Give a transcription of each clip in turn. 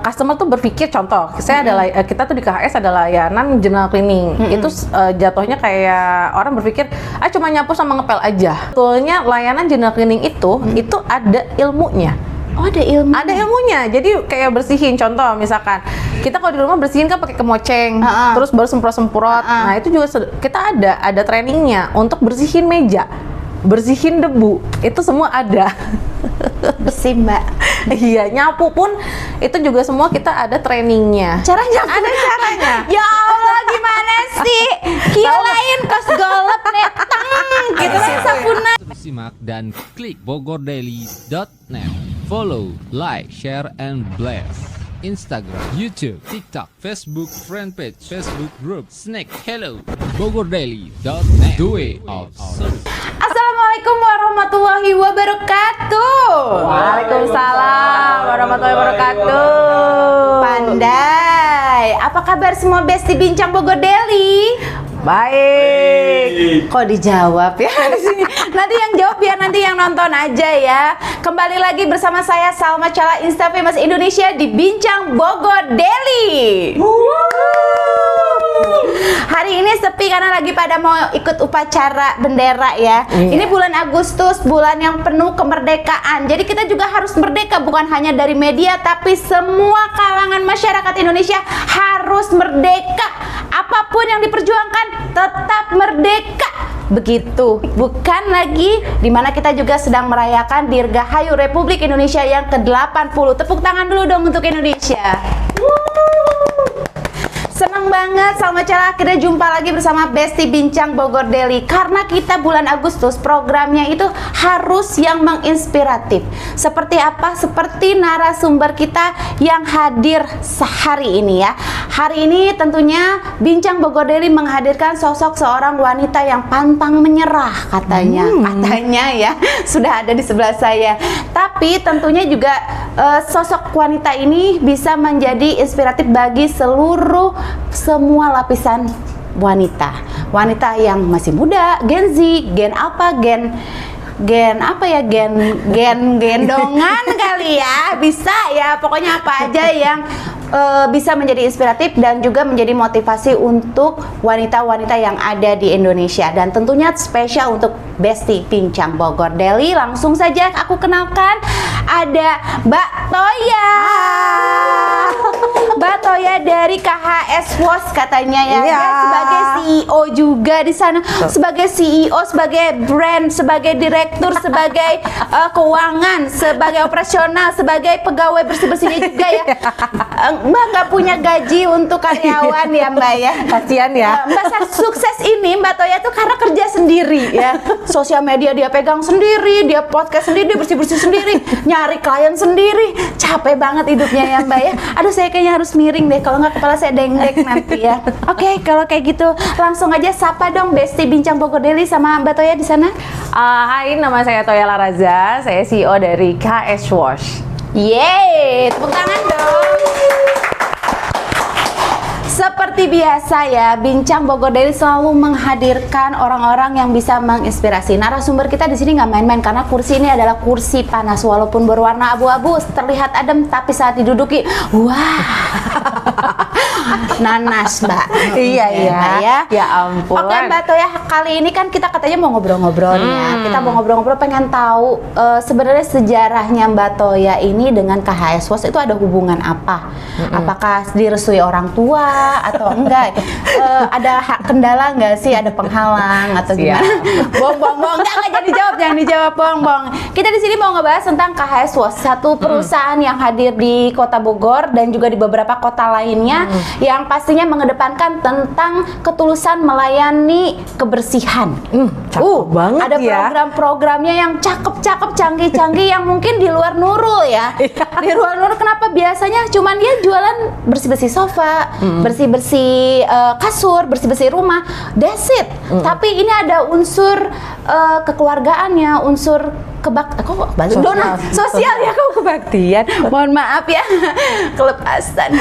Customer tuh berpikir, contoh, kita tuh di KHS ada layanan general cleaning. Itu jatuhnya kayak orang berpikir, cuma nyapu sama ngepel aja. Sebetulnya layanan general cleaning itu ada ilmunya. Oh, ada ilmu. Ada ilmunya. Jadi kayak bersihin, contoh misalkan kita kalau di rumah bersihin kan pakai kemoceng, terus baru semprot-semprot. Nah, itu juga kita ada trainingnya untuk bersihin meja, bersihin debu. Itu semua ada. Bersih, Mbak. Iya, nyapu pun itu juga semua kita ada trainingnya. Caranya ada caranya. Ya Allah, gimana sih? Kirain kos golep netang gitu kan sapuna. Simak dan klik bogordaily.net. Follow, like, share, and blast. Instagram, YouTube, TikTok, Facebook, Fanpage, Facebook Group, Snack, Hello, bogordaily.net. The way of service. Assalamualaikum warahmatullahi wabarakatuh. Waalaikumsalam warahmatullahi wabarakatuh. Pandai. Apa kabar semua Besti Bincang Bogor Daily? Baik. Kok dijawab ya? Nanti yang jawab biar nanti yang nonton aja ya. Kembali lagi bersama saya Salma Cala, Insta Famous Indonesia di Bincang Bogor Daily. Hari ini sepi karena lagi pada mau ikut upacara bendera ya. Ini bulan Agustus, bulan yang penuh kemerdekaan. Jadi kita juga harus merdeka, bukan hanya dari media, tapi semua kalangan masyarakat Indonesia harus merdeka. Apapun yang diperjuangkan tetap merdeka. Begitu, bukan lagi dimana kita juga sedang merayakan Dirgahayu Republik Indonesia yang ke-80. Tepuk tangan dulu dong untuk Indonesia. Senang banget Salma Cala akhirnya jumpa lagi bersama Besti Bincang Bogor Daily. Karena kita bulan Agustus programnya itu harus yang menginspiratif. Seperti apa? Seperti narasumber kita yang hadir sehari ini ya. Hari ini tentunya Bincang Bogor Daily menghadirkan sosok seorang wanita yang pantang menyerah katanya. Katanya ya, sudah ada di sebelah saya. Tapi tentunya juga sosok wanita ini bisa menjadi inspiratif bagi semua lapisan wanita yang masih muda, Gen Z, gen gendongan kali ya, bisa ya, pokoknya apa aja yang bisa menjadi inspiratif dan juga menjadi motivasi untuk wanita-wanita yang ada di Indonesia. Dan tentunya spesial untuk Besti Bincang Bogor Daily. Langsung saja aku kenalkan, ada Mbak Toya. Mbak Toya dari KHS WOS katanya ya. Iya. Dia sebagai CEO juga di sana. Sebagai CEO, sebagai brand, sebagai direktur, sebagai keuangan, sebagai operasional, sebagai pegawai bersih-bersihnya juga ya. Mbak nggak punya gaji untuk karyawan ya Mbak ya. Kasian ya. Mbak sukses ini Mbak Toya tuh karena kerja sendiri ya. Sosial media dia pegang sendiri, dia podcast sendiri, dia bersih-bersih sendiri, nyari klien sendiri. Capek banget hidupnya ya Mbak ya. Aduh, saya kayaknya harus miring deh, kalau nggak kepala saya dengdek nanti ya. Oke, kalau kayak gitu langsung aja sapa dong Besti Bincang Bogor Daily sama Mbak Toya di sana. Hai, nama saya Toya Laraza. Saya CEO dari KHS WOS. Yeay, tepuk tangan dong. Seperti biasa ya, Bincang Bogor Daily selalu menghadirkan orang-orang yang bisa menginspirasi. Narasumber kita di sini nggak main-main karena kursi ini adalah kursi panas, walaupun berwarna abu-abu, terlihat adem, tapi saat diduduki, wah, nanas Mbak. Iya Mbak, ya. Ya ampun. Oke Mbak Toya, kali ini kan kita katanya mau ngobrol-ngobrolnya. Kita mau ngobrol-ngobrol, pengen tahu sebenarnya sejarahnya Mbak Toya ini dengan KHS WOS itu ada hubungan apa? Apakah direstui orang tua atau enggak? Ada kendala nggak sih? Ada penghalang atau gimana? Bohong, enggak jadi jawab, jangan dijawab, bohong. Kita di sini mau ngebahas tentang KHS WOS, satu perusahaan yang hadir di Kota Bogor dan juga di beberapa kota lainnya yang pastinya mengedepankan tentang ketulusan melayani kebersihan. Cakep banget ada ya. program-programnya yang cakep-cakep, canggih-canggih yang mungkin di luar Nurul ya. Di luar Nurul kenapa biasanya cuman dia jualan bersih-bersih sofa, bersih-bersih kasur, bersih-bersih rumah, that's it. Tapi ini ada unsur kekeluargaannya, unsur Sosial. donat sosial ya, kok kebaktian. Mohon maaf ya, kelepasan.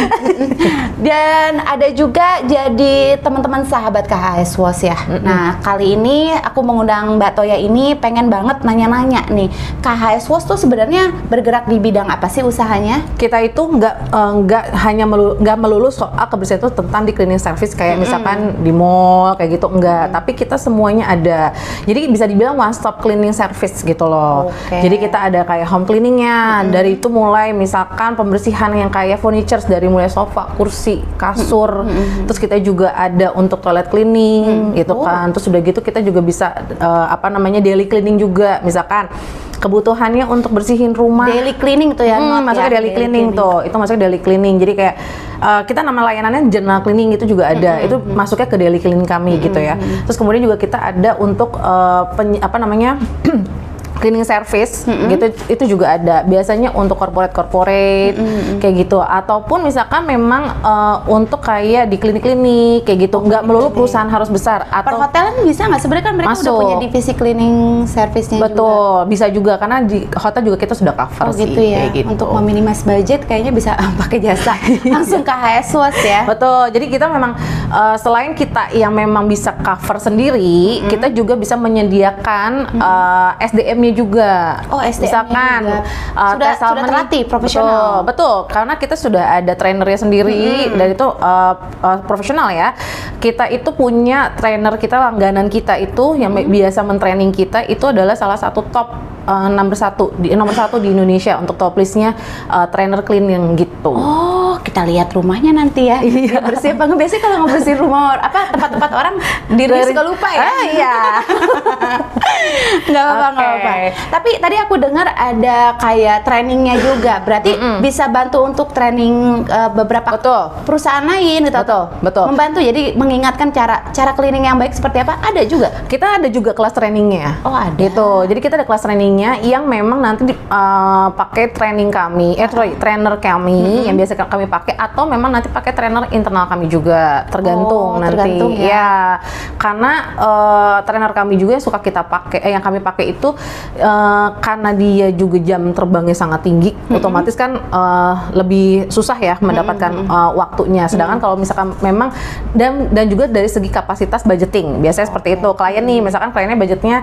Dan ada juga jadi teman-teman sahabat KHS WOS ya. Nah, kali ini aku mengundang Mbak Toya ini pengen banget nanya-nanya nih, KHS WOS tuh sebenarnya bergerak di bidang apa sih usahanya? Kita itu nggak hanya nggak melulu soal kebersihan itu tentang di cleaning service kayak misalkan di mall kayak gitu, enggak. Tapi kita semuanya ada. Jadi bisa dibilang one stop cleaning service gitu loh. Oke. Jadi kita ada kayak home cleaningnya, dari itu mulai misalkan pembersihan yang kayak furniture, dari mulai sofa, kursi, kasur. Terus kita juga ada untuk toilet cleaning gitu kan. Terus udah gitu kita juga bisa daily cleaning juga, misalkan kebutuhannya untuk bersihin rumah. Daily cleaning tuh ya, Masuknya daily cleaning tuh. Itu masuknya daily cleaning. Jadi kayak kita nama layanannya general cleaning itu juga ada. Itu masuknya ke daily cleaning kami gitu ya. Terus kemudian juga kita ada untuk cleaning service gitu, itu juga ada biasanya untuk corporate kayak gitu, ataupun misalkan memang untuk kayak di klinik-klinik kayak gitu, nggak melulu perusahaan harus besar. Atau perhotelan bisa nggak? Sebenarnya kan mereka udah Masuk. punya divisi cleaning service-nya juga. betul, bisa juga karena di hotel juga kita sudah cover Oh sih gitu ya, kayak gitu. untuk meminimas budget kayaknya bisa pakai jasa langsung ke KHS WOS ya. Betul, jadi kita memang selain kita yang memang bisa cover sendiri, kita juga bisa menyediakan SDM-nya juga. Oh, SDM-nya Misalkan juga. tes Sudah salmon- terlatih, profesional. Betul, karena kita sudah ada trainernya sendiri dan itu profesional ya. Kita itu punya trainer kita, langganan kita itu yang biasa mentraining kita itu adalah salah satu top nomor satu di Indonesia untuk top listnya trainer cleaning gitu. Oh, kita lihat rumahnya nanti ya. Iya. Bersih apa nggak? Biasanya kalau ngebersihin rumah tempat-tempat orang diri suka lupa ya. Iya. Nggak apa-apa, nggak Oke. apa-apa. Tapi tadi aku dengar ada kayak trainingnya juga. Berarti bisa bantu untuk training beberapa Betul. perusahaan lain gitu. Betul. Membantu, jadi mengingatkan cara cleaning yang baik seperti apa. Ada juga. Kita ada juga kelas trainingnya. Oh, ada. Gitu. Jadi kita ada kelas trainingnya yang memang nanti pakai training kami, trainer kami yang biasa kami pakai, atau memang nanti pakai trainer internal kami juga, tergantung Oh, nanti. tergantung ya. Ya, karena trainer kami juga yang suka kita pakai, yang kami pakai itu karena dia juga jam terbangnya sangat tinggi, otomatis kan lebih susah ya mendapatkan waktunya. Sedangkan kalau misalkan memang dan juga dari segi kapasitas budgeting, biasanya seperti itu. Klien nih, misalkan kliennya budgetnya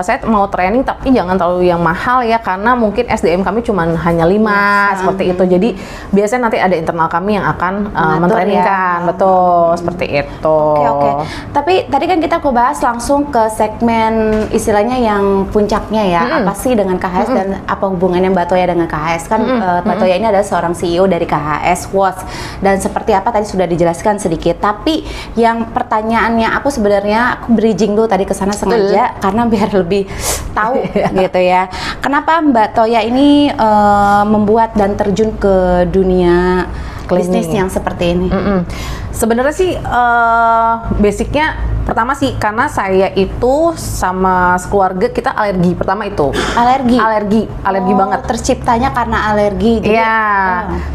saya mau training tapi jangan terlalu yang mahal ya, karena mungkin SDM kami cuma hanya 5 seperti itu. Jadi biasanya nanti ada internal kami yang akan mentrainingkan, betul seperti itu. Oke. Tapi tadi kan kita bahas langsung ke segmen istilahnya yang puncaknya ya. Apa sih dengan KHS dan apa hubungannya Mbak Toya dengan KHS? Kan Mbak Toya ini adalah seorang CEO dari KHS WOS, dan seperti apa tadi sudah dijelaskan sedikit. Tapi yang pertanyaannya aku bridging dulu tadi ke sana sengaja karena biar lebih tahu gitu ya. Kenapa Mbak Toya ini membuat dan terjun ke dunia bisnis yang seperti ini? Sebenarnya sih basicnya pertama sih karena saya itu sama keluarga kita alergi. Pertama itu alergi banget. Terciptanya karena alergi. Jadi, Iya,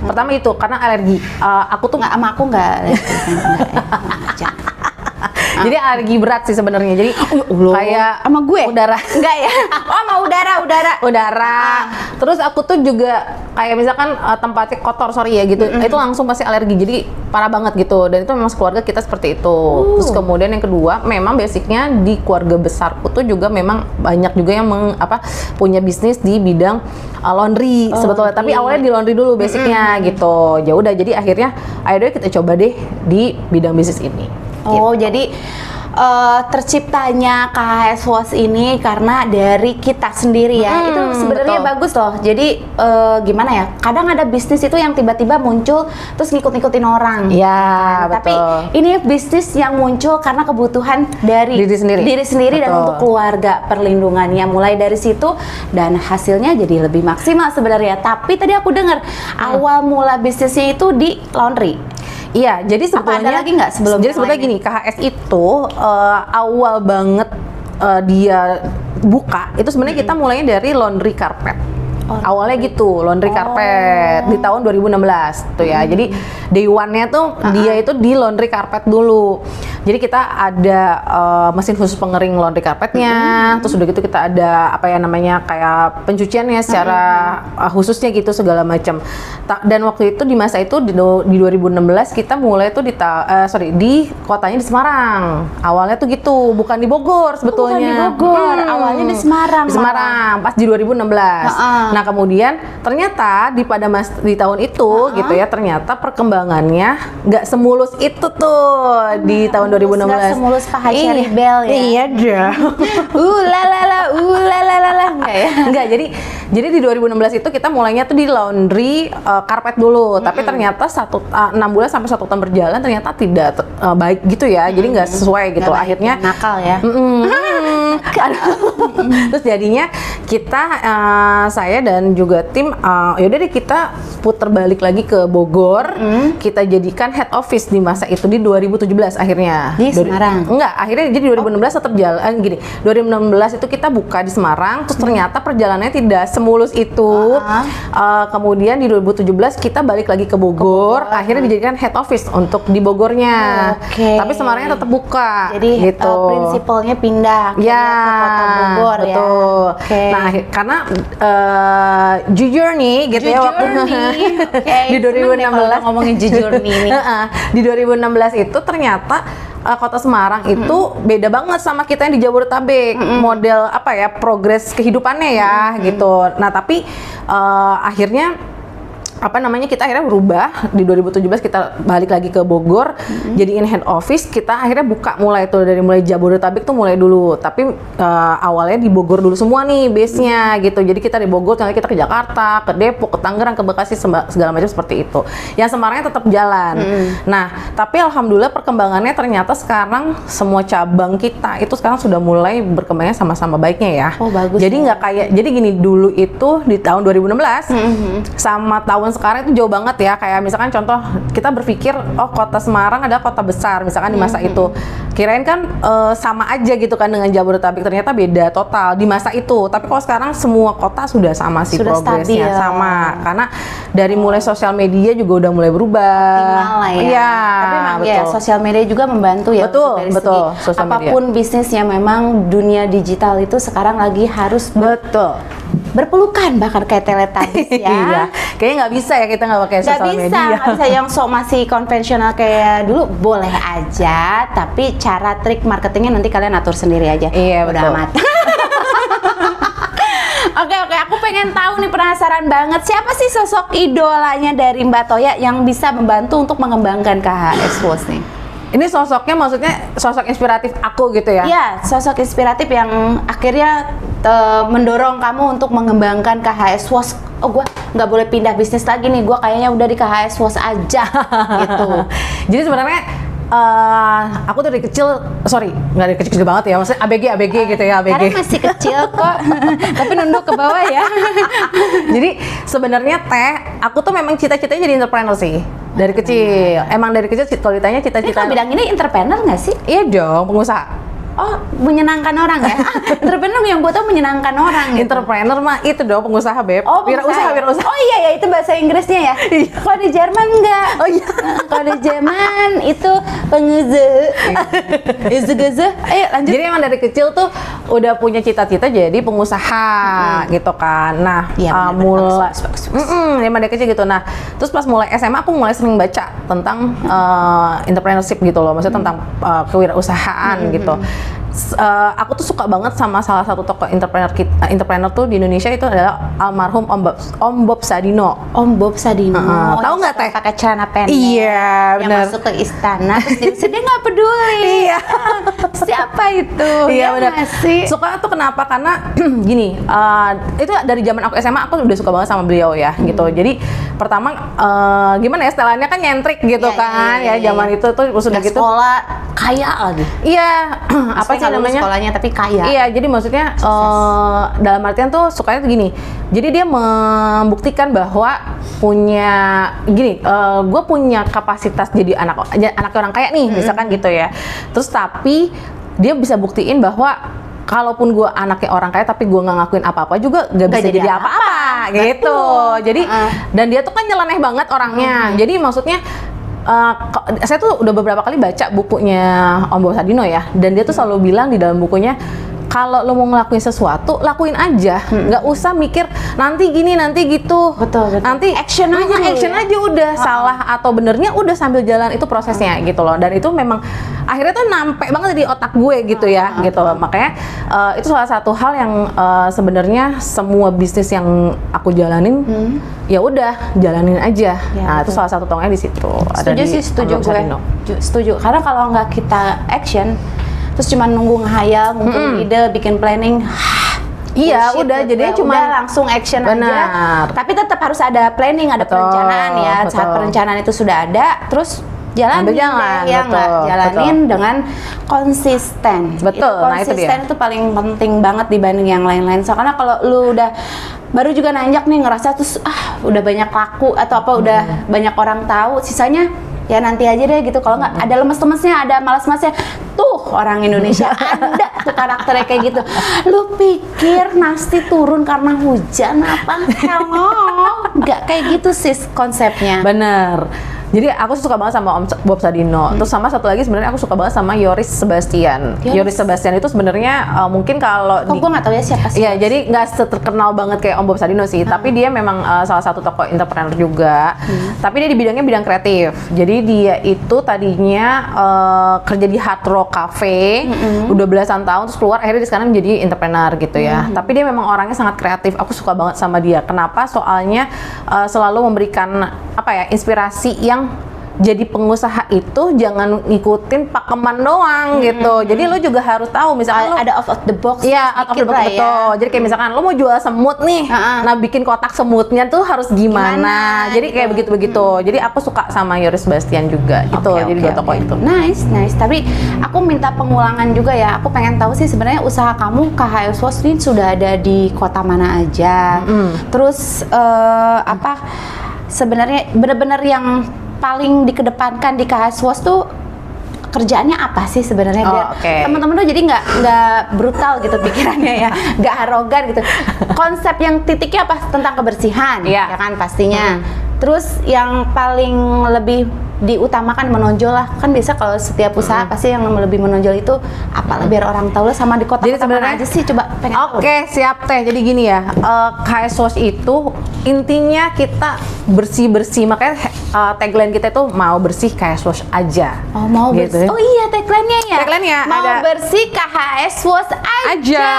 pertama itu karena alergi. Aku tuh nggak, sama aku nggak alergi. jadi alergi berat sih sebenarnya. Jadi kayak sama gue udara. enggak ya? Oh, sama udara. Terus aku tuh juga kayak misalkan tempatnya kotor, sorry ya gitu, itu langsung pasti alergi. Jadi parah banget gitu. Dan itu memang keluarga kita seperti itu. Terus kemudian yang kedua, memang basicnya di keluarga besarku tuh juga memang banyak juga yang punya bisnis di bidang laundry sebetulnya. Tapi awalnya di laundry dulu basicnya gitu. Ya udah, jadi akhirnya ayo deh kita coba deh di bidang bisnis ini. Oh, jadi terciptanya KHS WOS ini karena dari kita sendiri ya. Itu sebenarnya betul. bagus loh. Jadi gimana ya? Kadang ada bisnis itu yang tiba-tiba muncul terus ngikut-ngikutin orang. Iya, Tapi betul. ini bisnis yang muncul karena kebutuhan dari Diri sendiri. dan Betul. untuk keluarga, perlindungannya mulai dari situ, dan hasilnya jadi lebih maksimal sebenarnya. Tapi tadi aku dengar awal mula bisnisnya itu di laundry. Iya, jadi sebetulnya ada lagi nggak sebelum Jadi yang sebetulnya lainnya? gini, KHS itu awal banget dia buka itu sebenarnya kita mulainya dari laundry carpet. Awalnya gitu, laundry carpet di tahun 2016 tuh ya. Jadi day one-nya tuh dia itu di laundry carpet dulu. Jadi kita ada mesin khusus pengering laundry carpetnya, terus udah gitu kita ada apa ya namanya kayak pencuciannya secara khususnya gitu segala macam. Dan waktu itu di masa itu di 2016 kita mulai tuh di kotanya di Semarang. Awalnya tuh gitu, bukan di Bogor sebetulnya. Bukan di Bogor, awalnya di Semarang. Di Semarang, pas di 2016. Nah kemudian ternyata di tahun itu gitu ya, ternyata perkembangannya nggak semulus itu tuh di tahun 2016. Nggak semulus paha Cherry Bell ya? Iya dah. Enggak ya? Enggak, jadi di 2016 itu kita mulainya tuh di laundry karpet dulu, tapi ternyata 6 bulan sampai 1 tahun berjalan ternyata tidak baik gitu ya, jadi nggak sesuai gitu. Nggak baik, Akhirnya nakal ya. Terus jadinya kita saya dan juga tim yaudah deh kita putar balik lagi ke Bogor, kita jadikan head office di masa itu di 2017 akhirnya. Di Semarang? Enggak, akhirnya jadi 2016 tetap jalan gini. 2016 itu kita buka di Semarang, terus ternyata perjalanannya tidak semulus itu. Kemudian di 2017 kita balik lagi ke Bogor, akhirnya dijadikan head office untuk di Bogornya. Tapi Semarangnya tetap buka. Jadi gitu. prinsipalnya pindah Ya, ke Kota Bogor betul. ya. Nah, karena jujur nih gitu ya waktu di 2016 ngomongin jujur nih. Di 2016 itu ternyata Kota Semarang itu beda banget sama kita yang di Jabodetabek. Model apa ya, progres kehidupannya ya gitu. Nah, tapi akhirnya kita akhirnya berubah di 2017 kita balik lagi ke Bogor, jadiin head office. Kita akhirnya buka mulai Jabodetabek tuh mulai dulu, tapi awalnya di Bogor dulu semua nih base-nya gitu. Jadi kita di Bogor, nanti kita ke Jakarta, ke Depok, ke Tangerang, ke Bekasi, segala macam seperti itu. Yang Semarangnya tetap jalan. Nah, tapi alhamdulillah perkembangannya ternyata sekarang semua cabang kita itu sekarang sudah mulai berkembangnya sama-sama baiknya ya. Oh, bagus. Jadi nggak kayak, jadi gini, dulu itu di tahun 2016 sama tahun sekarang itu jauh banget ya. Kayak misalkan contoh kita berpikir Kota Semarang adalah kota besar misalkan di masa itu, kirain kan sama aja gitu kan dengan Jabodetabek, ternyata beda total di masa itu. Tapi kalau sekarang semua kota sudah sama sih, sudah progresnya stabil. sama, karena dari mulai sosial media juga udah mulai berubah. Optimal lah ya. Iya, Tapi memang betul. ya sosial media juga membantu ya. Betul, untuk dari betul, segi sosial media. apapun bisnisnya, memang dunia digital itu sekarang lagi harus Betul. berpelukan, bahkan kayak Teletubbies ya. Iya, kayaknya nggak bisa ya kita nggak pakai Nggak sosial bisa, media. nggak bisa yang sok masih konvensional kayak dulu, boleh aja, tapi cara trik marketingnya nanti kalian atur sendiri aja. Iya, udah betul. amat. Oke, aku pengen tahu nih, penasaran banget, siapa sih sosok idolanya dari Mbak Toya yang bisa membantu untuk mengembangkan KHS Wash nih? Ini sosoknya maksudnya sosok inspiratif aku gitu ya? Iya, sosok inspiratif yang akhirnya mendorong kamu untuk mengembangkan KHS Wash. Oh, gue nggak boleh pindah bisnis lagi nih, gue kayaknya udah di KHS Wash aja gitu. Jadi sebenarnya aku tuh dari kecil, nggak dari kecil banget ya, maksudnya ABG gitu ya, ABG. Karena masih kecil kok, tapi nunduk ke bawah ya. Jadi sebenarnya aku tuh memang cita-citanya jadi entrepreneur sih dari kecil. Emang dari kecil kalau ditanya Ini cita-cita. kalau bilang ini entrepreneur nggak sih? Iya dong, pengusaha. Oh, menyenangkan orang ya? Entrepreneur yang gue tau menyenangkan orang gitu. Entrepreneur mah itu dong, pengusaha beb. Oh, Wirausaha. Oh iya ya, itu bahasa Inggrisnya ya. Iya. Kalau di Jerman enggak. Oh iya. Kalau di Jerman itu pengusaha. Ayo lanjut. Jadi emang dari kecil tuh udah punya cita-cita jadi pengusaha gitu kan. Nah, Iya, benar, mulai bagus. emang dari kecil gitu. Nah, terus pas mulai SMA aku mulai sering baca tentang entrepreneurship gitu loh, maksudnya tentang kewirausahaan gitu. Aku tuh suka banget sama salah satu tokoh entrepreneur tuh di Indonesia, itu adalah almarhum Om Bob Sadino. Om Bob Sadino. Tahu nggak, Teh? Pakai celana pendek. Iya, Yang benar. masuk ke istana terus dia nggak peduli. Iya. Siapa itu? Iya, Ya benar. nggak sih? Suka tuh kenapa? Karena gini, itu dari zaman aku SMA aku udah suka banget sama beliau ya gitu. Jadi pertama gimana ya, setelannya kan nyentrik gitu Iya, kan iya, ya, zaman itu tuh sudah Udah gitu. sekolah kaya lagi. Iya, apa sih Maksudnya nggak lulus namanya? sekolahnya tapi kaya. Iya, jadi maksudnya dalam artian tuh sukanya tuh gini. Jadi dia membuktikan bahwa gue punya kapasitas jadi anak orang kaya nih, misalkan gitu ya. Terus tapi dia bisa buktiin bahwa kalaupun gue anaknya orang kaya tapi gue nggak ngakuin apa-apa juga nggak bisa jadi apa-apa gitu. Jadi dan dia tuh kan nyeleneh banget orangnya. Jadi maksudnya saya tuh udah beberapa kali baca bukunya Om Bob Sadino ya, dan dia tuh selalu bilang di dalam bukunya, kalau lo mau ngelakuin sesuatu, lakuin aja, nggak usah mikir nanti gini, nanti gitu. Betul. Nanti Action aja dulu action ya? aja udah, salah atau benernya udah sambil jalan, itu prosesnya gitu loh. Dan itu memang akhirnya tuh nampe banget di otak gue gitu ya, gitu loh. Makanya itu salah satu hal yang sebenarnya semua bisnis yang aku jalanin, ya udah jalanin aja. Ya, Nah itu betul. salah satu tongnya di situ. Ada Setuju di sih, setuju Om Bob gue. Sadino. Setuju. Karena kalau nggak kita action, terus cuma nunggu ngehayal, ngumpulin ide, bikin planning. Iya, bullshit, udah, jadinya udah cuma langsung action aja. Benar. Tapi tetap harus ada planning, ada Betul, perencanaan ya. Saat betul. perencanaan itu sudah ada, terus jalanin Ambil jalan, deh, ya nggak? betul, Jalanin dengan konsisten. Betul, nah itu konsisten dia. itu paling penting banget dibanding yang lain-lain. Soalnya kalau lu udah baru juga nanjak nih, ngerasa terus udah banyak laku atau apa, udah banyak orang tahu, sisanya ya nanti aja deh gitu. Kalau nggak ada lemes-lemesnya, ada malas-malasnya, tuh orang Indonesia ada tuh karakternya kayak gitu. Lu pikir nasti turun karena hujan apa? Hello, nggak kayak gitu sis konsepnya. Bener. Jadi aku suka banget sama Om Bob Sadino. Terus sama satu lagi sebenarnya aku suka banget sama Yoris Sebastian. Yoris Sebastian itu sebenarnya mungkin kalau Kok gue nggak tahu ya siapa sih? Iya, jadi nggak terkenal banget kayak Om Bob Sadino sih, tapi dia memang salah satu tokoh entrepreneur juga. Tapi dia di bidangnya bidang kreatif. Jadi dia itu tadinya kerja di Hard Rock Cafe, udah belasan tahun, terus keluar akhirnya sekarang menjadi entrepreneur gitu ya. Tapi dia memang orangnya sangat kreatif. Aku suka banget sama dia. Kenapa? Soalnya selalu memberikan apa ya, inspirasi yang jadi pengusaha itu jangan ngikutin pakeman doang gitu. Jadi lo juga harus tahu misalkan lo Ada out of the box. iya, out of the sedikit box, lah ya. betul. Jadi kayak misalkan lo mau jual semut nih, nah bikin kotak semutnya tuh harus gimana. Jadi kayak gitu. begitu-begitu. Jadi aku suka sama Yoris Sebastian juga gitu. Oke, Jadi oke, dua tokoh oke. itu. Nice. Tapi aku minta pengulangan juga ya. Aku pengen tahu sih sebenarnya usaha kamu KHS Wash ini sudah ada di kota mana aja. Terus apa sebenarnya benar-benar yang paling dikedepankan di KHS Wash tuh kerjaannya apa sih sebenarnya, Oh, biar oke. teman-teman tuh jadi nggak brutal gitu pikirannya ya, nggak arogan gitu. Konsep yang titiknya apa, tentang kebersihan, Iya. ya kan pastinya. Terus yang paling lebih diutamakan, menonjol lah, kan biasa kalau setiap usaha pasti yang lebih menonjol itu apalah, biar orang tahu lah. Sama di Jadi kota-kota sebenarnya- mana aja sih, coba pengen tahu. Oke, siap teh. Jadi gini ya, KHS Wash itu intinya kita bersih-bersih. Makanya tagline kita itu mau bersih KHS Wash aja. Oh, mau Gitu bersih. ya. Oh iya, tagline-nya ya. Tagline-nya mau ada. bersih KHS Wash aja.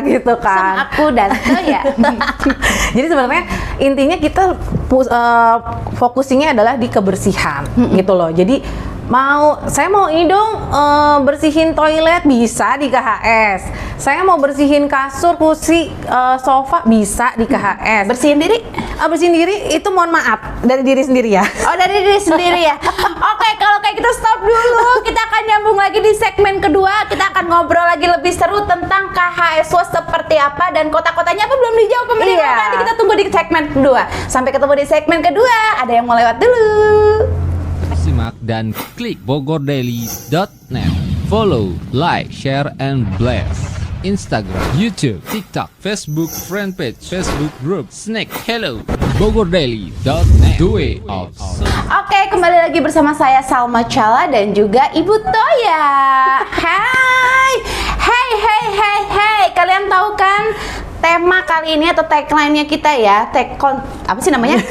gitu kan. Sama aku dan ya. Jadi sebenarnya intinya kita fokusnya adalah di kebersihan gitu loh. Jadi saya mau ini dong, bersihin toilet, bisa di KHS. Saya mau bersihin kasur, kursi, sofa, bisa di KHS. Bersihin diri. Bersihin diri itu mohon maaf dari diri sendiri ya. Oh, dari diri sendiri ya. Oke, kalau kayak gitu stop dulu. Kita akan nyambung lagi di segmen kedua. Kita akan ngobrol lagi lebih seru tentang KHS Wash seperti apa dan kota-kotanya apa, belum dijawab pemirsa. Iya. Nanti kita tunggu di segmen kedua. Sampai ketemu di segmen kedua. Ada yang mau lewat dulu. Simak dan klik bogordaily.net. Follow, like, share, and blast. Instagram, YouTube, TikTok, Facebook, Fanpage, Facebook Group, Snack, Hello, bogordaily.net. Do it awesome. Oke, kembali lagi bersama saya Salma Chala dan juga Ibu Toya. Hai. Kalian tahu kan tema kali ini atau tagline-nya kita ya? Apa sih namanya?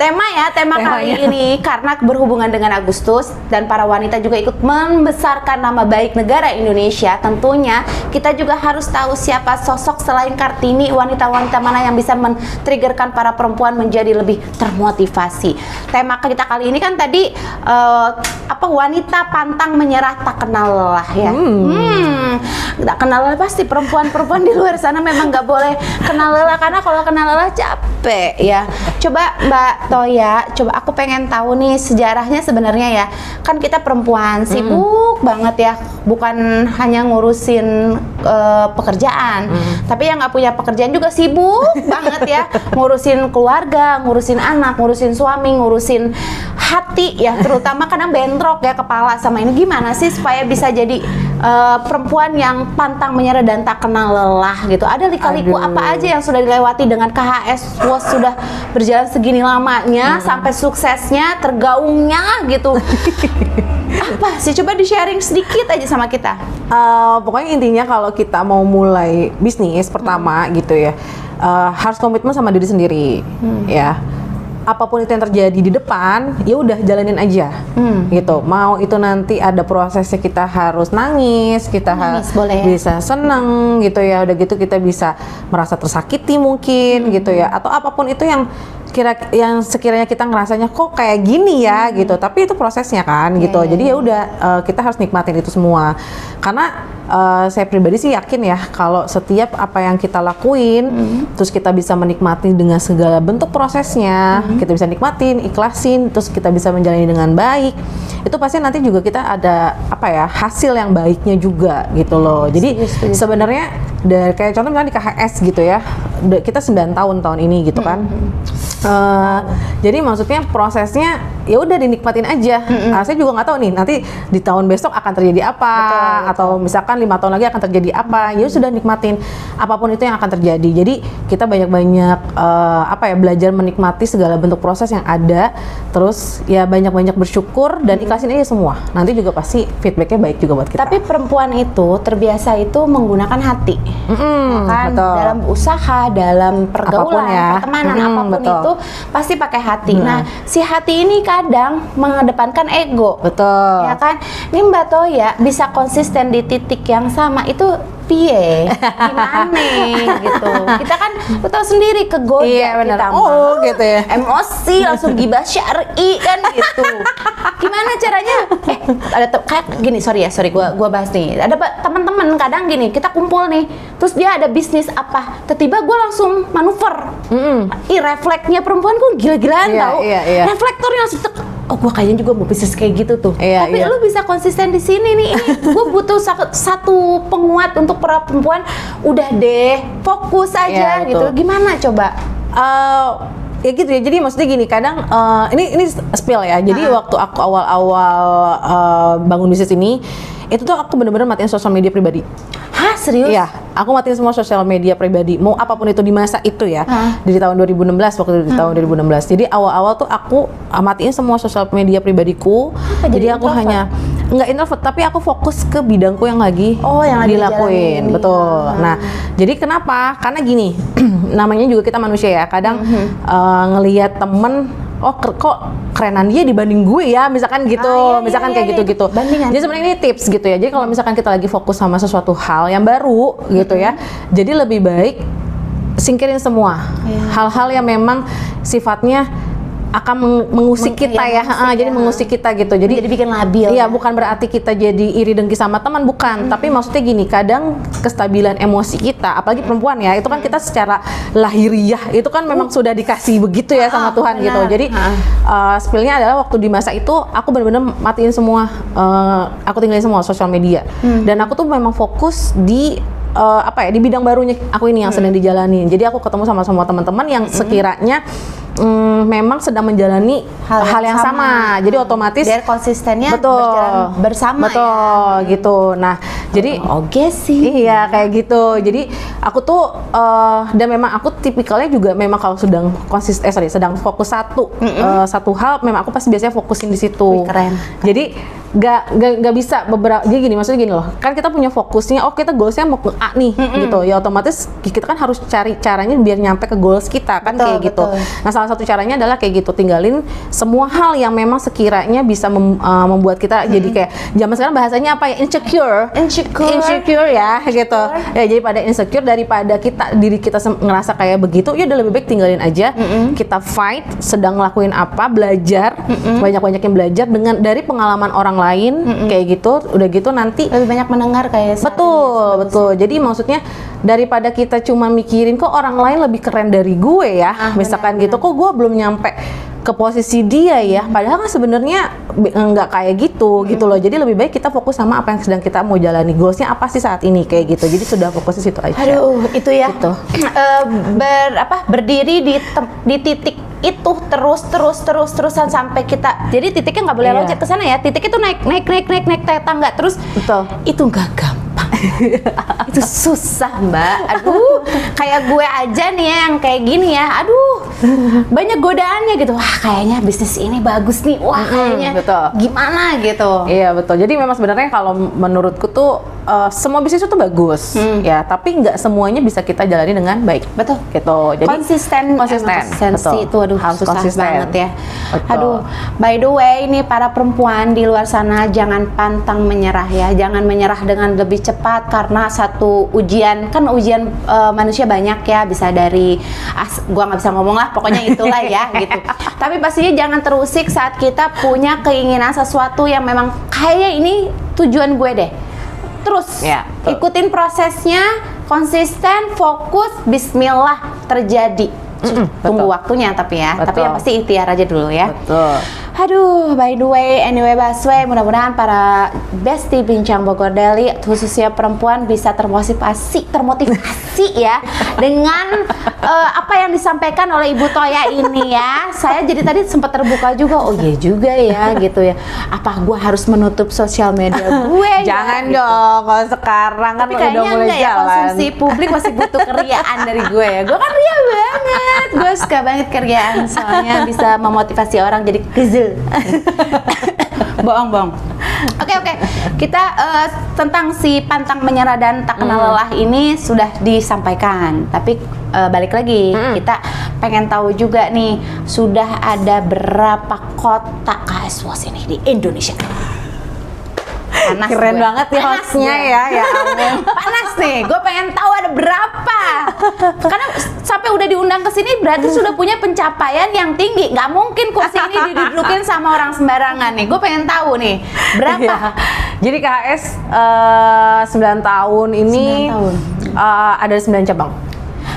Tema kali ini karena berhubungan dengan Agustus dan para wanita juga ikut membesarkan nama baik negara Indonesia. Tentunya kita juga harus tahu siapa sosok selain Kartini, wanita-wanita mana yang bisa men-triggerkan para perempuan menjadi lebih termotivasi. Tema kita kali ini kan tadi wanita pantang menyerah tak kenal lelah ya. Tak kenal lelah pasti perempuan-perempuan di luar sana memang nggak boleh kenal lelah, karena kalau kenal lelah capek ya. Coba Mbak Toya, coba aku pengen tahu nih sejarahnya sebenarnya ya. Kan kita perempuan sibuk banget ya, bukan hanya ngurusin pekerjaan, tapi yang nggak punya pekerjaan juga sibuk banget ya, ngurusin keluarga, ngurusin anak, ngurusin suami, ngurusin hati ya, terutama kadang bentrok ya kepala sama ini. Gimana sih supaya bisa jadi perempuan yang pantang menyerah dan tak kenal lelah gitu. Ada lika-liku Aduh. apa aja yang sudah dilewati dengan KHS WOS sudah berjalan segini lamanya sampai suksesnya, tergaungnya gitu. Apa sih? Coba di-sharing sedikit aja sama kita. Pokoknya intinya kalau kita mau mulai bisnis pertama gitu ya, harus komitmen sama diri sendiri, ya. Apapun itu yang terjadi di depan, ya udah jalanin aja, gitu. Mau itu nanti ada prosesnya kita harus nangis, kita boleh ya? bisa seneng, gitu ya. Udah gitu kita bisa merasa tersakiti mungkin, gitu ya. Atau apapun itu yang sekiranya kita ngerasanya kok kayak gini ya, gitu. Tapi itu prosesnya kan, gitu. Jadi ya udah kita harus nikmatin itu semua. Karena saya pribadi sih yakin ya kalau setiap apa yang kita lakuin terus kita bisa menikmati dengan segala bentuk prosesnya, kita bisa nikmatin, ikhlasin, terus kita bisa menjalani dengan baik, itu pasti nanti juga kita ada apa ya, hasil yang baiknya juga gitu loh. Jadi sebenarnya dari kayak contoh misalnya di KHS gitu ya, kita 9 tahun ini gitu kan. Jadi maksudnya prosesnya ya udah dinikmatin aja. Saya juga nggak tahu nih nanti di tahun besok akan terjadi apa, atau misalkan 5 tahun lagi akan terjadi apa. Ya sudah nikmatin apapun itu yang akan terjadi. Jadi kita banyak-banyak belajar menikmati segala bentuk proses yang ada. Terus ya banyak-banyak bersyukur dan ikhlasin aja semua. Nanti juga pasti feedbacknya baik juga buat kita. Tapi perempuan itu terbiasa itu menggunakan hati, kan? Betul. Dalam usaha, dalam pergaulan, Apapun ya. pertemanan, apapun Betul. itu pasti pakai hati. Nah, si hati ini kadang mengedepankan ego. Betul. Ya kan? Ini Mbak Toya bisa konsisten di titik yang sama itu piye? Gimana gitu. Kita kan lu tahu sendiri kegoda Iya, benar. kita. Oh, gitu ya. Emosi langsung gibah syar'i kan gitu. Gimana caranya? Kayak gini, sorry gua bahas nih. Ada teman-teman kadang gini, kita kumpul nih, terus dia ada bisnis apa, tiba-tiba gua langsung manuver. Refleksnya perempuan kok gila-gilaan Iya, tau. iya. Reflektornya langsung oh gue kayaknya juga mau bisnis kayak gitu tuh. Iya, Tapi iya. lu bisa konsisten di sini nih. Gue butuh satu penguat untuk para perempuan. Udah deh, fokus aja Iya, gitu. betul. Gimana coba? Ya gitu ya. Jadi maksudnya gini, kadang ini spill ya. Jadi waktu aku awal-awal bangun bisnis ini, itu tuh aku bener-bener matiin sosial media pribadi. Hah, serius? Iya, aku matiin semua sosial media pribadi. Mau apapun itu di masa itu ya. Dari tahun 2016 waktu itu di tahun 2016. Jadi awal-awal tuh aku matiin semua sosial media pribadiku. Jadi aku introvert? hanya nggak introvert, tapi aku fokus ke bidangku yang lagi yang lagi dilakuin. dijalanin. Betul. Nah, jadi kenapa? Karena gini, namanya juga kita manusia ya. Kadang ngelihat temen, kok kerenan dia dibanding gue ya, misalkan gitu, misalkan kayak gitu-gitu. Bandingan. Jadi sebenarnya ini tips gitu ya. Jadi kalau misalkan kita lagi fokus sama sesuatu hal yang baru gitu ya, jadi lebih baik singkirin semua hal-hal yang memang sifatnya akan mengusik kita jadi mengusik kita gitu. Jadi bikin labil. Iya, bukan berarti kita jadi iri dengki sama teman, bukan. Tapi maksudnya gini, kadang kestabilan emosi kita, apalagi perempuan ya, itu kan kita secara lahiriah itu kan memang sudah dikasih begitu ya sama Tuhan gitu. Jadi spillnya adalah waktu di masa itu aku benar-benar matiin semua, aku tinggalin semua sosial media. Dan aku tuh memang fokus di di bidang barunya aku ini yang sedang dijalani. Jadi aku ketemu sama semua teman-teman yang sekiranya memang sedang menjalani hal yang sama. Jadi otomatis biar konsistennya berjalan bersama. Betul gitu. Nah, jadi oke sih. Iya, kayak gitu. Jadi aku tuh dan memang aku tipikalnya juga memang kalau sedang sedang fokus satu hal, memang aku pasti biasanya fokusin di situ. Keren. Jadi nggak bisa jadi gini, maksudnya gini loh, kan kita punya fokusnya, kita goalsnya mau ke A nih gitu ya, otomatis kita kan harus cari caranya biar nyampe ke goals kita kan, kayak gitu. Nah, salah satu caranya adalah kayak gitu, tinggalin semua hal yang memang sekiranya bisa membuat kita jadi kayak zaman sekarang bahasanya apa ya, insecure ya gitu ya. Jadi pada insecure, daripada diri kita ngerasa kayak begitu, ya udah lebih baik tinggalin aja. Kita fight, sedang ngelakuin apa, belajar, banyak-banyakin belajar dari pengalaman orang lain, kayak gitu. Udah gitu nanti lebih banyak mendengar kayak betul. Jadi maksudnya daripada kita cuma mikirin kok orang lain lebih keren dari gue ya, misalkan gitu, kok gue belum nyampe ke posisi dia ya, padahal kan sebenarnya nggak kayak gitu gitu loh. Jadi lebih baik kita fokus sama apa yang sedang kita mau jalani, goalsnya apa sih saat ini kayak gitu. Jadi sudah fokus di situ aja. Aduh, itu ya. Gitu. Berdiri di titik itu terusan sampai kita. Jadi titiknya nggak boleh Iya. loncat ke sana ya. Titik itu naik tangga terus. Betul. Itu nggak gampang. Itu susah, Mbak. Aduh, kayak gue aja nih ya, yang kayak gini ya. Aduh, banyak godaannya gitu. Wah, kayaknya bisnis ini bagus nih. Wah, kayaknya betul. gimana gitu. Iya betul. Jadi memang sebenarnya kalau menurutku tuh semua bisnis itu bagus ya, tapi nggak semuanya bisa kita jalani dengan baik. Betul. Gitu. Jadi Konsistensi betul. itu aduh harus susah konsisten banget ya. Betul. Aduh, by the way nih para perempuan di luar sana jangan pantang menyerah ya. Jangan menyerah dengan lebih cepat karena satu ujian manusia banyak ya, bisa dari gua nggak bisa ngomong lah, pokoknya itulah ya gitu. Tapi pastinya jangan terusik saat kita punya keinginan sesuatu yang memang kayak ini tujuan gue deh. Terus Ya, betul. ikutin prosesnya, konsisten, fokus, bismillah terjadi. Tunggu betul. waktunya tapi ya. Tapi Betul. yang pasti ikhtiar aja dulu ya. betul. Aduh, by the way, anyway Baswe, mudah-mudahan para bestie Bincang Bogor Daily, khususnya perempuan bisa termotivasi ya dengan apa yang disampaikan oleh Ibu Toya ini ya. Saya jadi tadi sempat terbuka juga, oh iya juga ya gitu ya. Apa gua harus menutup sosial media gue? Jangan ya, gitu. dong, kalau sekarang kan Tapi udah kayaknya mulai enggak ya, jalan. konsumsi publik masih butuh keriaan dari gue ya. Gue kan ria banget, gue suka banget keriaan soalnya bisa memotivasi orang jadi kezel. Bohong. Oke. Kita tentang si pantang menyerah dan tak kenal lelah ini sudah disampaikan. Tapi balik lagi, kita pengen tahu juga nih, sudah ada berapa kota KSWOS ini di Indonesia? Panas Keren gue. banget ya Panas hostnya gue. ya ampun. Panas nih, gue pengen tahu ada berapa. Karena sampai udah diundang ke sini berarti sudah punya pencapaian yang tinggi. Nggak mungkin kursi ini didudukin sama orang sembarangan nih. Gue pengen tahu nih berapa. Iya. Jadi KHS 9 tahun ini 9 tahun. Ada 9 cabang.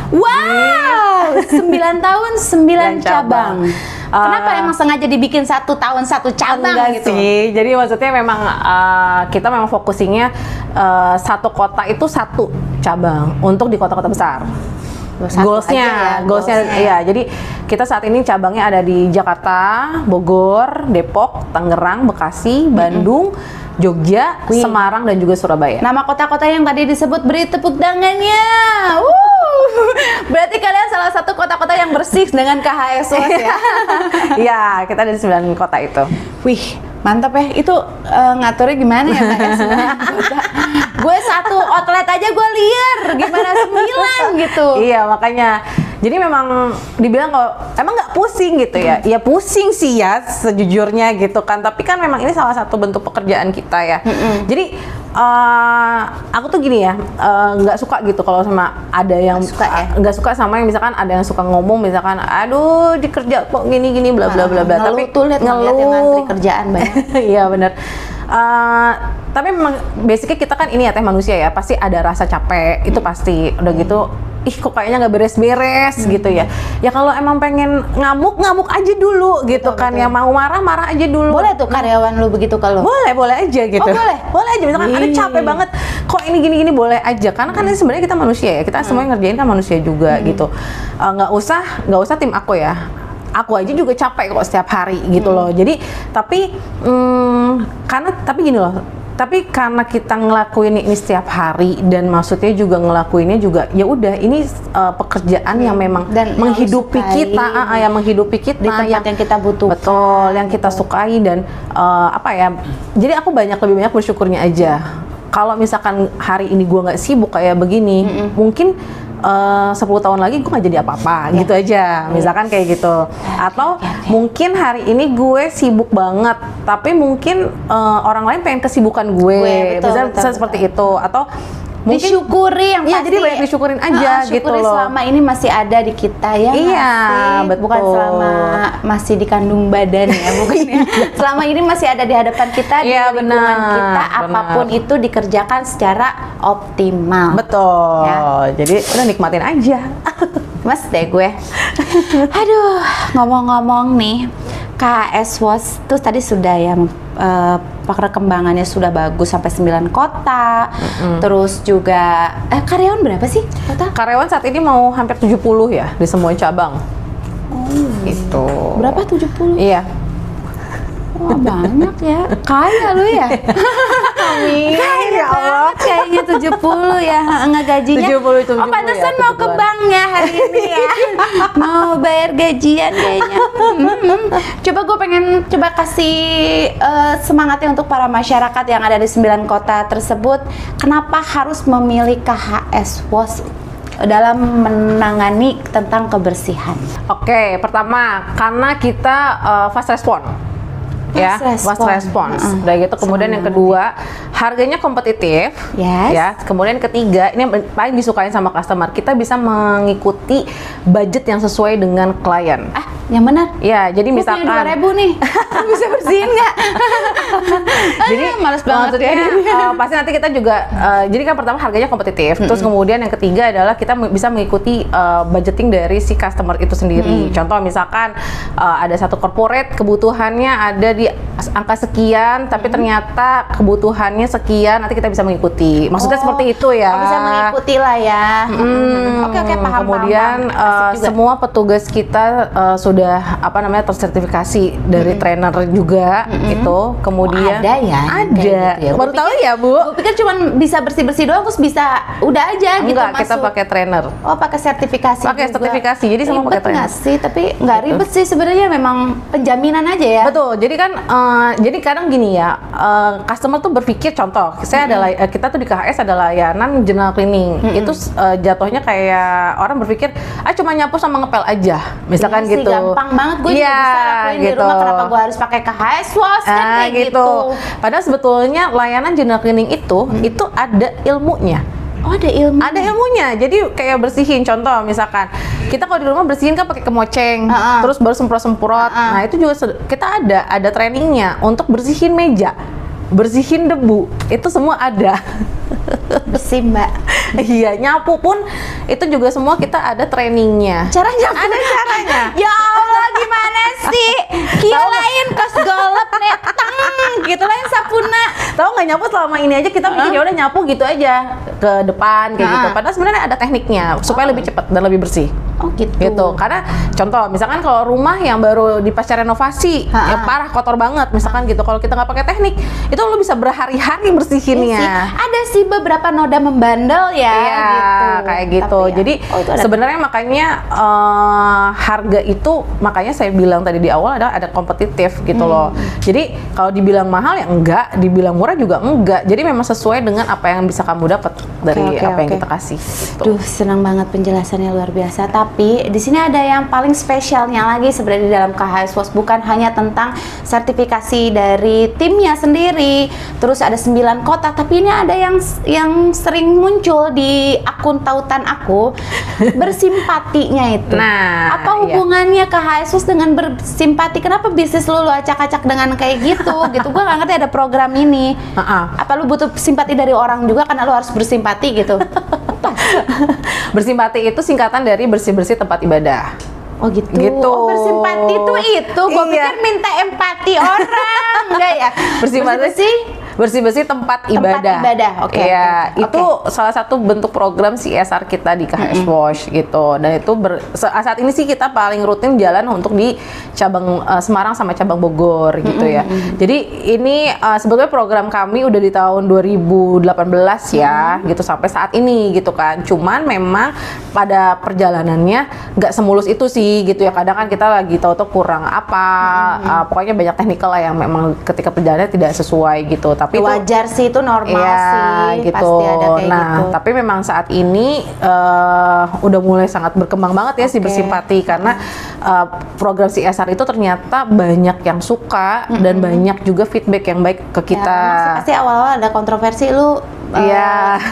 Wow, 9 tahun 9 cabang. cabang. Kenapa emang sengaja dibikin 1 tahun 1 cabang Enggak gitu? sih, jadi maksudnya memang kita memang fokusinya satu kota itu satu cabang untuk di kota-kota besar. Satu aja ya, Goalsnya, iya. Jadi kita saat ini cabangnya ada di Jakarta, Bogor, Depok, Tangerang, Bekasi, Bandung, Jogja, Wih. Semarang dan juga Surabaya. Nama kota-kota yang tadi disebut, beri tepuk tangannya. Berarti kalian salah satu kota-kota yang bersih dengan KHSWOS ya. Iya, kita ada di 9 kota itu. Wih, mantap ya. Itu ngaturnya gimana ya, Mbak? Gue satu outlet aja gue liar, gimana 9 gitu. Iya, makanya. Jadi memang dibilang kalau emang nggak pusing gitu ya. Ya pusing sih ya sejujurnya gitu kan. Tapi kan memang ini salah satu bentuk pekerjaan kita ya. Jadi aku tuh gini ya, nggak suka gitu kalau sama ada yang nggak suka sama yang misalkan ada yang suka ngomong misalkan, aduh dikerja kok gini bla bla bla bla. Ngeluh tuh lihat yang ngantri kerjaan banyak. Iya benar. Tapi memang basicnya kita kan ini ya teh manusia ya, pasti ada rasa capek itu pasti. Udah gitu, ih kok kayaknya nggak beres-beres gitu ya. Ya kalau emang pengen ngamuk aja dulu gitu kan. betul. Yang mau marah aja dulu. Boleh tuh karyawan lu begitu kalau? Boleh aja gitu. Oh, boleh? Boleh aja, misalkan ada capek banget, kok ini gini boleh aja. Karena kan ini sebenarnya kita manusia ya, kita semuanya ngerjain kan manusia juga gitu. Nggak usah tim aku ya. Aku aja juga capek kok setiap hari gitu loh. Jadi tapi gini loh. Tapi karena kita ngelakuin ini setiap hari dan maksudnya juga ngelakuinnya juga ya udah ini pekerjaan yang memang Dan menghidupi yang kita, yang menghidupi kita di tempat yang kita butuhkan. Betul, yang kita sukai dan apa ya? Jadi aku lebih banyak bersyukurnya aja. Kalau misalkan hari ini gue nggak sibuk kayak begini, mungkin 10 tahun lagi gue nggak jadi apa-apa gitu aja, misalkan kayak gitu. Atau mungkin hari ini gue sibuk banget, tapi mungkin orang lain pengen kesibukan gue, betul, bisa seperti itu. Atau mungkin disyukuri yang iya, pasti. jadi banyak disyukurin aja gitu syukuri loh. selama ini masih ada di kita ya. Iya, betul. Bukan selama masih di kandung badan ya, bukan ya. Selama ini masih ada di hadapan kita, di Iya, lingkungan benar, kita, apapun benar. itu dikerjakan secara optimal. Betul. Ya. Jadi udah nikmatin aja. gemes deh gue. Aduh, ngomong-ngomong nih, KHS WOS tuh tadi sudah ya, perkembangannya sudah bagus sampai 9 kota. Terus juga karyawan berapa sih total? Karyawan saat ini mau hampir 70 ya di semua cabang. Gitu. Berapa 70? Iya. Wah, banyak ya. Kaya lu ya. Amin. Kaya Ya Allah. banget kayaknya 70 ya. Ngegajinya. 70 Oh, pantesan ya, mau ke 70-an. bank ya hari ini ya. Mau bayar gajian kayaknya. Coba gue pengen coba kasih semangatnya untuk para masyarakat yang ada di 9 kota tersebut. Kenapa harus memilih KHS WOS dalam menangani tentang kebersihan? Oke, pertama karena kita fast respon. Ya, fast response. Udah gitu, kemudian yang kedua, harganya kompetitif. Yes. Ya, kemudian ketiga, ini yang paling disukain sama customer, kita bisa mengikuti budget yang sesuai dengan klien. Yang benar. Ya, jadi Gua misalkan punya 2.000 nih. Bisa bersihin nggak? jadi males banget maksudnya, ya. pasti nanti kita juga jadi kan pertama harganya kompetitif, terus kemudian yang ketiga adalah kita bisa mengikuti budgeting dari si customer itu sendiri. Contoh misalkan ada satu corporate kebutuhannya ada di angka sekian, tapi ternyata kebutuhannya sekian, nanti kita bisa mengikuti. Maksudnya seperti itu ya. Bisa mengikuti lah ya. Oke, paham. Kemudian paham. Asik juga. semua petugas kita sudah tersertifikasi dari trainer juga itu. Kemudian Ada ya? Ada. Kayak gitu ya. Baru tahu ya, Bu? Gue pikir cuma bisa bersih-bersih doang terus bisa udah aja gitu Enggak, masuk. kita pakai trainer. Oh, pakai sertifikasi. Pakai juga. sertifikasi, jadi semua pakai Ribet trainer. nggak sih? Tapi nggak ribet sih sebenarnya, memang penjaminan aja ya. Betul. Jadi kan jadi kadang gini ya, customer tuh berpikir, contoh, kita tuh di KHS ada layanan general cleaning. Itu jatuhnya kayak orang berpikir, cuma nyapu sama ngepel aja. Misalkan Iya sih, gitu. gampang banget, gue juga Iya, bisa lakuin di rumah. Kenapa gue harus pakai KHS WOS kan kayak gitu. Padahal sebetulnya layanan general cleaning itu ada ilmunya. Oh, ada ilmu. Ada ilmunya. Jadi kayak bersihin, contoh misalkan kita kalau di rumah bersihin kan pakai kemoceng, terus baru semprot-semprot. Nah, itu juga kita ada trainingnya untuk bersihin meja, bersihin debu. Itu semua ada. Bersih, Mbak. Iya, nyapu pun itu juga semua kita ada trainingnya. Caranya Ada caranya. Ya Allah, gimana sih? Kirain kos golep netang, gitu lain sapuna. Tahu nggak, nyapu selama ini aja kita mikir ya udah nyapu gitu aja ke depan kayak gitu. Padahal sebenarnya ada tekniknya supaya lebih cepat dan lebih bersih. Oh gitu. Gitu. Karena contoh misalkan kalau rumah yang baru di pasca renovasi yang parah kotor banget misalkan gitu, kalau kita nggak pakai teknik itu lo bisa berhari-hari bersihinnya. Iya sih. Ada sih beberapa noda membandel ya. Iya, gitu. kayak gitu. Tapi ya, Jadi itu ada. sebenarnya makanya harga itu, makanya saya bilang tadi di awal adalah ada kompetitif gitu loh. Jadi kalau dibilang mahal ya enggak, dibilang murah juga enggak. Jadi memang sesuai dengan apa yang bisa kamu dapat dari apa yang kita kasih. Gitu. Duh, senang banget penjelasannya, luar biasa. Tapi di sini ada yang paling spesialnya lagi sebenarnya di dalam KHS WOS, bukan hanya tentang sertifikasi dari timnya sendiri, terus ada 9 kota, tapi ini ada yang sering muncul di akun tautan aku, bersimpatinya itu. Nah, apa hubungannya KHS WOS dengan bersimpati? Kenapa bisnis lu acak-acak dengan kayak gitu? Gitu, gua nggak ngerti ada program ini. Apa lu butuh simpati dari orang juga karena lu harus bersimpati gitu? Bersimpati itu singkatan dari bersih-bersih tempat ibadah. Oh gitu. Gitu. Oh, bersimpati itu gue Iya. pikir minta empati orang. Enggak ya? Bersih-bersih tempat ibadah. Oke. Iya, oke. itu salah satu bentuk program CSR kita di KHS WOS gitu. Dan itu saat ini sih kita paling rutin jalan untuk di cabang Semarang sama cabang Bogor gitu ya. Jadi ini sebetulnya program kami udah di tahun 2018 ya, gitu sampai saat ini gitu kan. Cuman memang pada perjalanannya nggak semulus itu sih gitu ya. Kadang kan kita lagi tahu-tahu kurang apa, pokoknya banyak teknikal lah yang memang ketika perjalanan tidak sesuai gitu. Tapi wajar sih, itu normal sih, gitu. pasti ada kayak gitu. Tapi memang saat ini udah mulai sangat berkembang banget ya si bersimpati, karena program CSR itu ternyata banyak yang suka dan banyak juga feedback yang baik ke kita. Ya, pasti awal-awal ada kontroversi, lu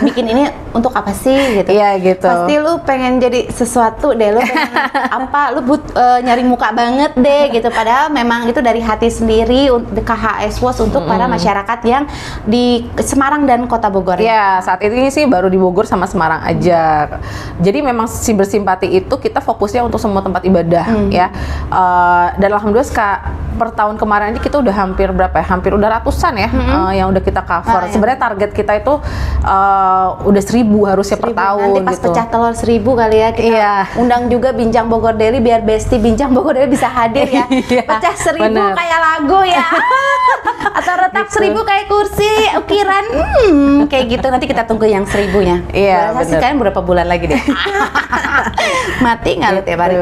bikin ini untuk apa sih gitu. Iya gitu. Pasti lu pengen jadi sesuatu deh, lu pengen apa, lu nyari muka banget deh gitu. Padahal memang itu dari hati sendiri KHS WOS untuk para masyarakat yang di Semarang dan Kota Bogor. Ya, saat ini sih baru di Bogor sama Semarang aja. Jadi memang si bersimpati itu kita fokusnya untuk semua tempat ibadah ya. Dan alhamdulillah per tahun kemarin ini kita udah hampir berapa ya? Hampir udah ratusan ya yang udah kita cover. Sebenarnya target kita itu udah 1.000 harusnya per tahun. Nanti pas gitu. pecah telur 1.000 kali ya kita undang juga Bincang Bogor Daily biar Besti Bincang Bogor Daily bisa hadir ya. Pecah 1.000 bener. kayak lagu ya. Atau retak 1.000 kayak kursi ukiran kayak gitu. Nanti kita tunggu yang 1.000-nya. Iya, Gua rasa sih kalian berapa bulan lagi deh. Mati nggak lu tiap hari?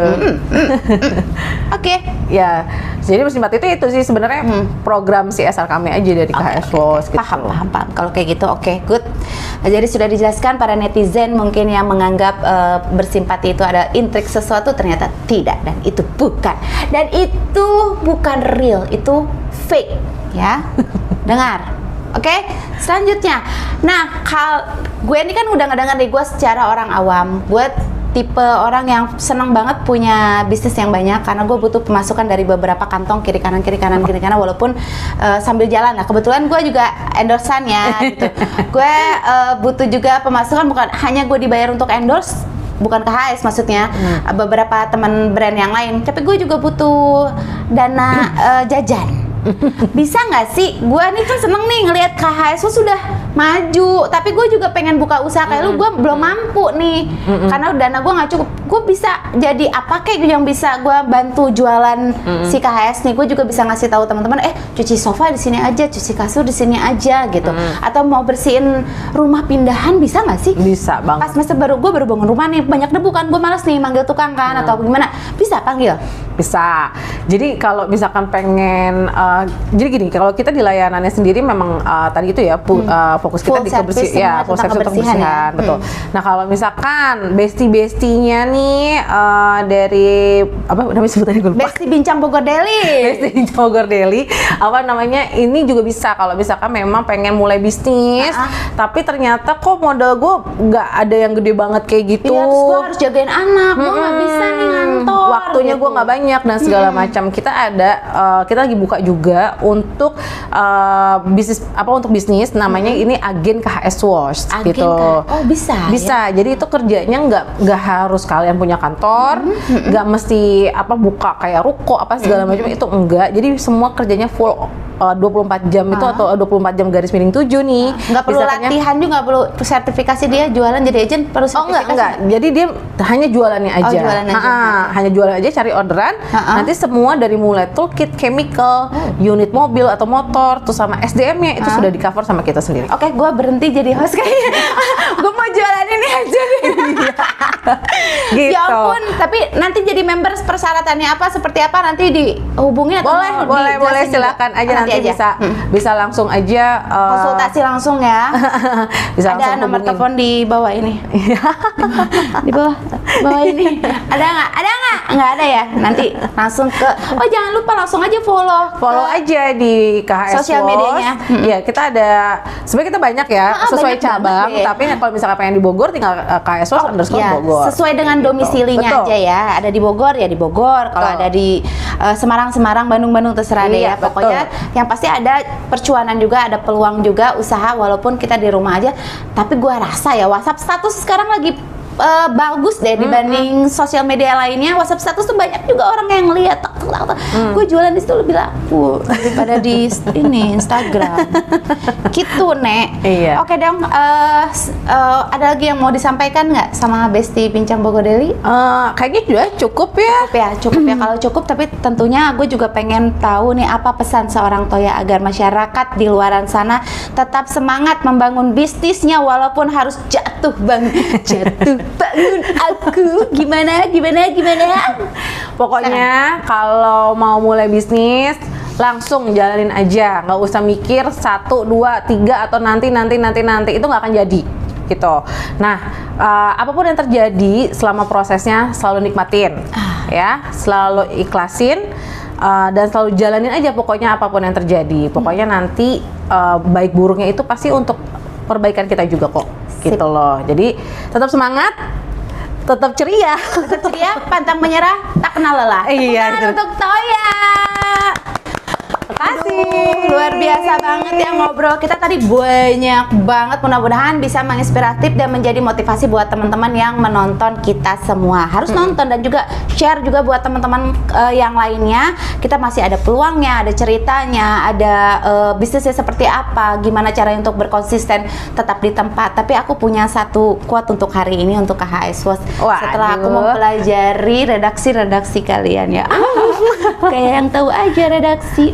Oke. Ya, jadi bersimpati itu sih sebenarnya program CSR kami aja dari KHS WOS gitu. Paham. Kalau kayak gitu, oke, good. Jadi sudah dijelaskan para netizen mungkin yang menganggap bersimpati itu ada intrik sesuatu, ternyata tidak, dan itu bukan. Dan itu bukan real, itu fake, ya. Dengar. Oke, selanjutnya. Nah, gue ini kan udah ngedengar dari gue secara orang awam. Gue tipe orang yang seneng banget punya bisnis yang banyak karena gue butuh pemasukan dari beberapa kantong kiri kanan walaupun sambil jalan. Nah kebetulan gue juga endorsean ya gitu. Gue butuh juga pemasukan, bukan hanya gue dibayar untuk endorse, bukan KHS maksudnya, beberapa teman brand yang lain, tapi gue juga butuh dana jajan. Bisa nggak sih? Gue nih kan seneng nih ngelihat KHS sudah maju, tapi gue juga pengen buka usaha kayak lu. Gue belum mampu nih karena dana gue nggak cukup. Gue bisa jadi apa kayak yang bisa gue bantu jualan si KHS nih. Gue juga bisa ngasih tahu teman-teman, cuci sofa di sini aja, cuci kasur di sini aja gitu. Atau mau bersihin rumah pindahan, bisa nggak sih? Bisa banget. Pas masa gue baru bangun rumah nih, banyak debu kan, gue malas nih manggil tukang kan atau gimana? Bisa panggil? Bisa. Jadi kalau misalkan pengen jadi gini, kalau kita di layanannya sendiri memang tadi itu ya fokus kita Full di service semua full tentang service untuk kebersihan kebersihan, ya. betul. Nah kalau misalkan besti-bestinya nih dari apa namanya sebutannya gue lupa. Besti Bincang Bogor Daily. Besti Bogor Daily, apa namanya, ini juga bisa kalau misalkan memang pengen mulai bisnis, tapi ternyata kok modal gue nggak ada yang gede banget kayak gitu. Iya, terus gue harus jagain anak, gue nggak bisa nih ngantor. Waktunya gitu. gue nggak banyak dan segala macam. Kita ada, kita lagi buka juga untuk bisnis namanya ini agen KHS WOS Agen gitu. Oh bisa. Bisa. Ya? Jadi itu kerjanya nggak harus kalian punya kantor, nggak mesti buka kayak ruko apa segala macam, itu enggak. Jadi semua kerjanya full 24 jam itu atau 24 jam garis miring 7 nih. Nggak perlu Misalkannya, latihan juga, nggak perlu sertifikasi dia jualan jadi agent, perlu sertifikasi? enggak. Jadi dia hanya jualannya aja. Jualan aja. Hanya jualan aja, cari orderan. Nanti semua dari mulai toolkit, chemical, unit mobil atau motor, terus sama SDM-nya itu sudah di cover sama kita sendiri. Oke, gue berhenti jadi host kayaknya. Gue mau jualan ini aja nih. Gitu. Ya ampun, tapi nanti jadi members persyaratannya apa, seperti apa, nanti dihubungi atau mau boleh dijelasin juga? silakan aja, nanti bisa langsung aja konsultasi langsung ya. Bisa ada langsung nomor hubungin. telepon di bawah ini. Di bawah ini. Ada nggak? Nggak ada ya. Nanti langsung ke. Oh jangan lupa langsung aja follow aja di KHS sosial WOS. medianya. Iya, kita ada, sebenarnya kita banyak ya, sesuai banyak cabang. banget deh. Tapi kalau misalkan pengen di Bogor tinggal KHS WOS _ Ya, Bogor. sesuai dengan Gitu. domisilinya Betul. aja ya. Ada di Bogor ya di Bogor. Kalau Betul. ada di Semarang, Bandung terserah deh Iya, ya. Pokoknya yang pasti ada percuanan juga, ada peluang juga usaha walaupun kita di rumah aja. Tapi gua rasa ya WhatsApp status sekarang lagi bagus deh dibanding sosial media lainnya. WhatsApp status tuh banyak juga orang yang lihat. Gue jualan di situ lebih laku daripada di ini Instagram. Gitu, Nek. Iya. Oke dong. Ada lagi yang mau disampaikan nggak sama Besti Bincang Bogor Daily? Kayaknya juga cukup ya. Cukup ya. Kalau cukup, tapi tentunya gue juga pengen tahu nih apa pesan seorang Toya agar masyarakat di luaran sana tetap semangat membangun bisnisnya walaupun harus jatuh bangun aku. Gimana? Pokoknya kalau mau mulai bisnis langsung jalanin aja, nggak usah mikir 1, 2, 3 atau nanti itu nggak akan jadi gitu. Nah, apapun yang terjadi selama prosesnya selalu nikmatin, ya, selalu ikhlasin. Dan selalu jalanin aja pokoknya apapun yang terjadi. Pokoknya nanti baik buruknya itu pasti untuk perbaikan kita juga kok. Sip. Gitu loh. Jadi tetap semangat, tetap ceria. Tetap ceria, pantang menyerah, tak kenal lelah. Iya, Tepuk tangan betul. untuk Toya. Makasih. Luar biasa banget ya ngobrol kita tadi, banyak banget. Mudah-mudahan bisa menginspiratif dan menjadi motivasi buat teman-teman yang menonton kita semua. Harus nonton dan juga share juga buat teman-teman yang lainnya. Kita masih ada peluangnya, ada ceritanya, ada bisnisnya seperti apa, gimana caranya untuk berkonsisten tetap di tempat. Tapi aku punya satu quote untuk hari ini untuk KHS Was. Setelah aku Waduh. mempelajari redaksi kalian ya. Kayak yang tahu aja redaksi.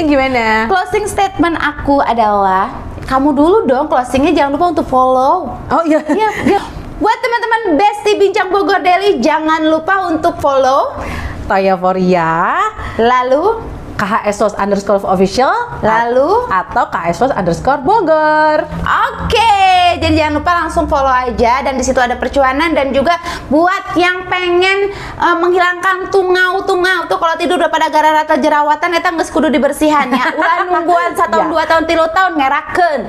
Gimana? Closing statement aku adalah, kamu dulu dong closingnya, jangan lupa untuk follow. Oh iya. Ya. Buat teman-teman Besti Bincang Bogor Daily, jangan lupa untuk follow. Toya Foria, Lalu KHS _ official, Lalu? atau KHS _ Bogor. Oke, jadi jangan lupa langsung follow aja, dan di situ ada percuanan. Dan juga buat yang pengen menghilangkan tungau tuh kalau tidur udah pada gara rata jerawatan, eta geus kudu dibersihan ya. Ulah nungguan 1 tahun, 2 tahun, 3 tahun ngerakeun.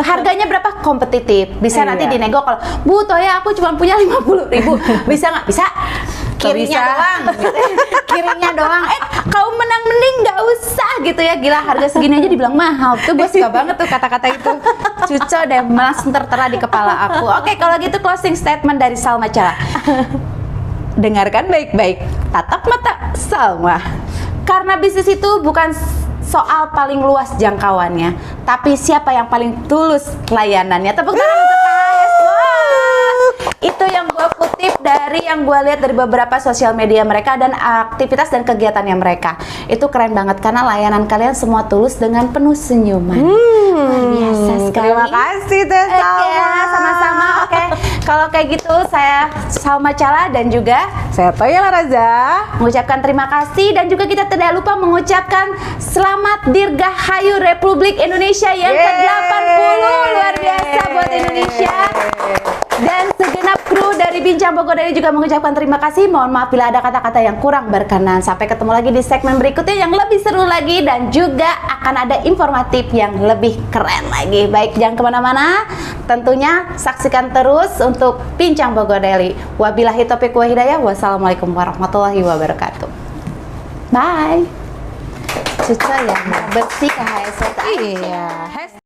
Harganya berapa? Kompetitif. Bisa nanti Iya. dinego. Kalau Bu Toya aku cuma punya 50.000, bisa nggak? Bisa. Kirinya Bisa. doang gitu. Kirinya doang. Kau menang mending nggak usah gitu ya. Gila, harga segini aja dibilang mahal. Tuh gue suka banget tuh kata-kata itu. Cuco deh, langsung tertera di kepala aku. Oke, kalau gitu closing statement dari Salma Cala. Dengarkan baik-baik, tatap mata Salma. Karena bisnis itu bukan soal paling luas jangkauannya, tapi siapa yang paling tulus layanannya. Tepuk tangan untuk KHS. Wah, itu yang gue kutip dari yang gue lihat dari beberapa sosial media mereka dan aktivitas dan kegiatannya mereka. Itu keren banget karena layanan kalian semua tulus dengan penuh senyuman. Luar biasa sekali. Terima kasih Teh Salma. Oke, sama-sama. Oke, kalau kayak gitu saya Salma Cala dan juga Saya Toya Laraza. mengucapkan terima kasih, dan juga kita tidak lupa mengucapkan selamat Dirgahayu Republik Indonesia yang ke-80. Luar biasa buat Indonesia. Dan segenap kru dari Bincang Bogor Daily juga mengucapkan terima kasih. Mohon maaf bila ada kata-kata yang kurang berkenan. Sampai ketemu lagi di segmen berikutnya yang lebih seru lagi, dan juga akan ada informatif yang lebih keren lagi. Baik, jangan kemana-mana. Tentunya saksikan terus untuk Bincang Bogor Daily. Wabillahi taufiq wa hidayah. Wassalamualaikum warahmatullahi wabarakatuh. Bye. Cucu ya, bersih KHS. Iya.